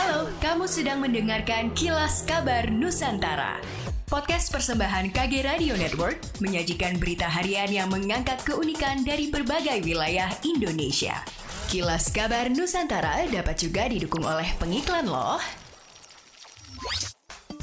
Halo, kamu sedang mendengarkan Kilas Kabar Nusantara. Podcast persembahan KG Radio Network menyajikan berita harian yang mengangkat keunikan dari berbagai wilayah Indonesia. Kilas Kabar Nusantara dapat juga didukung oleh pengiklan loh.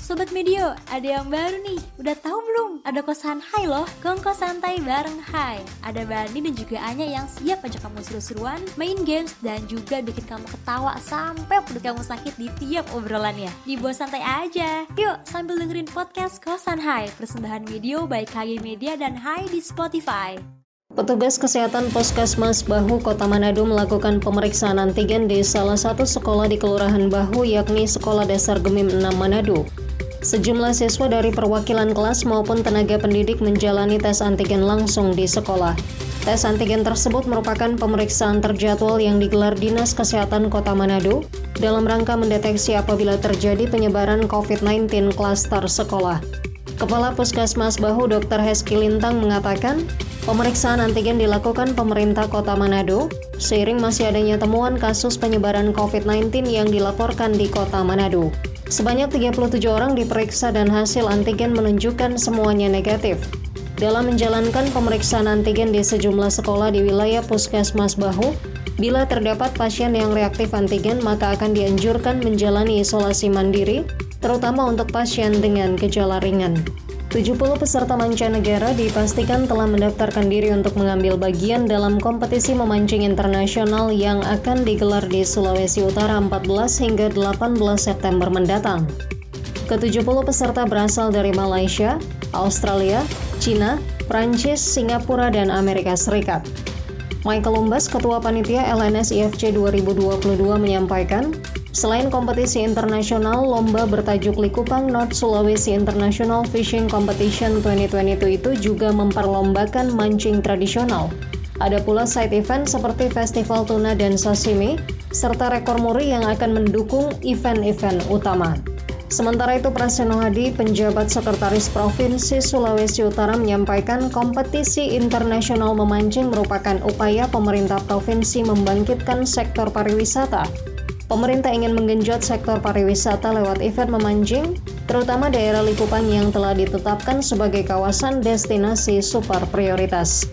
Sobat Medio, ada yang baru nih. Udah tahu belum? Ada kosan Hai loh, kongko santai bareng Hai. Ada Bani dan juga Anya yang siap ajak kamu seru-seruan, main games, dan juga bikin kamu ketawa sampai perut kamu sakit di tiap obrolannya. Dibawa santai aja. Yuk, sambil dengerin podcast Kosan Hai, persembahan Medio by KG Media dan Hai di Spotify. Petugas kesehatan Puskesmas Bahu, Kota Manado melakukan pemeriksaan antigen di salah satu sekolah di Kelurahan Bahu, yakni Sekolah Dasar Gemim 6 Manado. Sejumlah siswa dari perwakilan kelas maupun tenaga pendidik menjalani tes antigen langsung di sekolah. Tes antigen tersebut merupakan pemeriksaan terjadwal yang digelar Dinas Kesehatan Kota Manado dalam rangka mendeteksi apabila terjadi penyebaran COVID-19 klaster sekolah. Kepala Puskesmas Bahu, Dr. Heski Lintang mengatakan, pemeriksaan antigen dilakukan pemerintah Kota Manado seiring masih adanya temuan kasus penyebaran COVID-19 yang dilaporkan di Kota Manado. Sebanyak 37 orang diperiksa dan hasil antigen menunjukkan semuanya negatif. Dalam menjalankan pemeriksaan antigen di sejumlah sekolah di wilayah Puskesmas Bahu, bila terdapat pasien yang reaktif antigen maka akan dianjurkan menjalani isolasi mandiri, terutama untuk pasien dengan gejala ringan. 70 peserta mancanegara dipastikan telah mendaftarkan diri untuk mengambil bagian dalam kompetisi memancing internasional yang akan digelar di Sulawesi Utara 14 hingga 18 September mendatang. Ke-70 peserta berasal dari Malaysia, Australia, China, Prancis, Singapura, dan Amerika Serikat. Michael Lumbas, Ketua Panitia LNS IFC 2022 menyampaikan, selain kompetisi internasional, lomba bertajuk Likupang North Sulawesi International Fishing Competition 2022 itu juga memperlombakan mancing tradisional. Ada pula side event seperti festival tuna dan sashimi, serta rekor muri yang akan mendukung event-event utama. Sementara itu, Praseno Hadi, penjabat Sekretaris Provinsi Sulawesi Utara, menyampaikan kompetisi internasional memancing merupakan upaya pemerintah provinsi membangkitkan sektor pariwisata. Pemerintah ingin menggenjot sektor pariwisata lewat event memancing, terutama daerah Likupang yang telah ditetapkan sebagai kawasan destinasi super prioritas.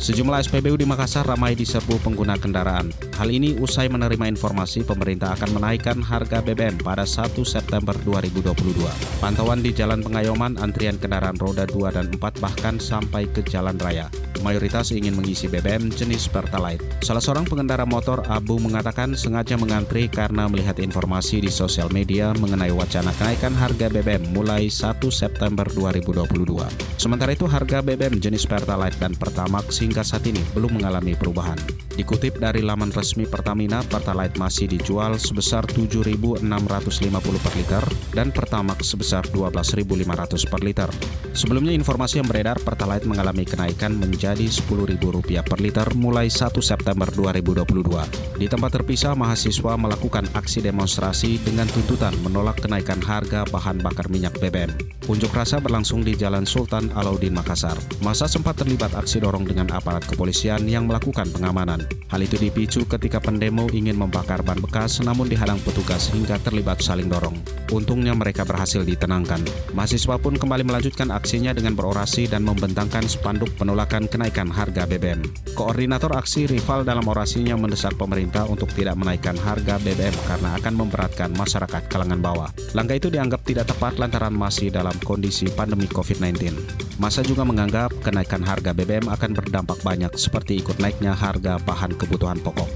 Sejumlah SPBU di Makassar ramai diserbu pengguna kendaraan. Hal ini usai menerima informasi pemerintah akan menaikkan harga BBM pada 1 September 2022. Pantauan di Jalan Pengayoman, antrian kendaraan roda 2 dan 4 bahkan sampai ke jalan raya. Mayoritas ingin mengisi BBM jenis Pertalite. Salah seorang pengendara motor, Abu, mengatakan sengaja mengantri karena melihat informasi di sosial media mengenai wacana kenaikan harga BBM mulai 1 September 2022. Sementara itu, harga BBM jenis Pertalite dan Pertamax hingga saat ini belum mengalami perubahan. Dikutip dari laman resmi Pertamina, Pertalite masih dijual sebesar Rp7.650 per liter dan Pertamax sebesar Rp12.500 per liter. Sebelumnya informasi yang beredar, Pertalite mengalami kenaikan menjadi Rp10.000 per liter mulai 1 September 2022. Di tempat terpisah, mahasiswa melakukan aksi demonstrasi dengan tuntutan menolak kenaikan harga bahan bakar minyak BBM. Unjuk rasa berlangsung di Jalan Sultan Alauddin, Makassar. Massa sempat terlibat aksi dorong dengan aparat kepolisian yang melakukan pengamanan. Hal itu dipicu ketika pendemo ingin membakar ban bekas namun dihadang petugas hingga terlibat saling dorong. Untungnya mereka berhasil ditenangkan. Mahasiswa pun kembali melanjutkan aksinya dengan berorasi dan membentangkan spanduk penolakan kenaikan harga BBM. Koordinator aksi rival dalam orasinya mendesak pemerintah untuk tidak menaikkan harga BBM karena akan memberatkan masyarakat kalangan bawah. Langkah itu dianggap tidak tepat lantaran masih dalam kondisi pandemi COVID-19. Massa juga menganggap kenaikan harga BBM akan berdampak banyak seperti ikut naiknya harga bahan kebutuhan pokok.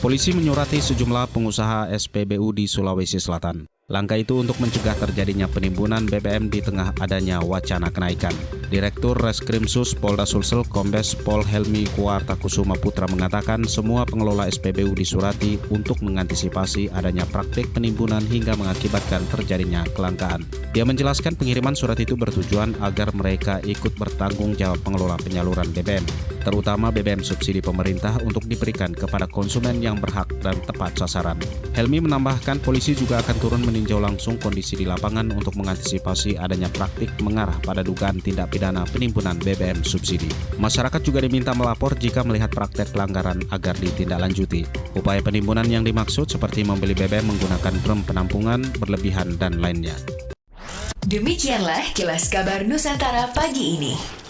Polisi menyurati sejumlah pengusaha SPBU di Sulawesi Selatan. Langkah itu untuk mencegah terjadinya penimbunan BBM di tengah adanya wacana kenaikan. Direktur Reskrimsus Polda Sulsel Kombes Pol Helmi Kuartakusuma Putra mengatakan semua pengelola SPBU disurati untuk mengantisipasi adanya praktik penimbunan hingga mengakibatkan terjadinya kelangkaan. Dia menjelaskan pengiriman surat itu bertujuan agar mereka ikut bertanggung jawab pengelola penyaluran BBM, terutama BBM subsidi pemerintah untuk diberikan kepada konsumen yang berhak dan tepat sasaran. Helmi menambahkan polisi juga akan turun meninjau langsung kondisi di lapangan untuk mengantisipasi adanya praktik mengarah pada dugaan tindak pidana pidana penimbunan BBM subsidi. Masyarakat juga diminta melapor jika melihat praktek pelanggaran agar ditindaklanjuti. Upaya penimbunan yang dimaksud seperti membeli BBM menggunakan drum penampungan berlebihan dan lainnya. Demikianlah Kilas Kabar Nusantara pagi ini.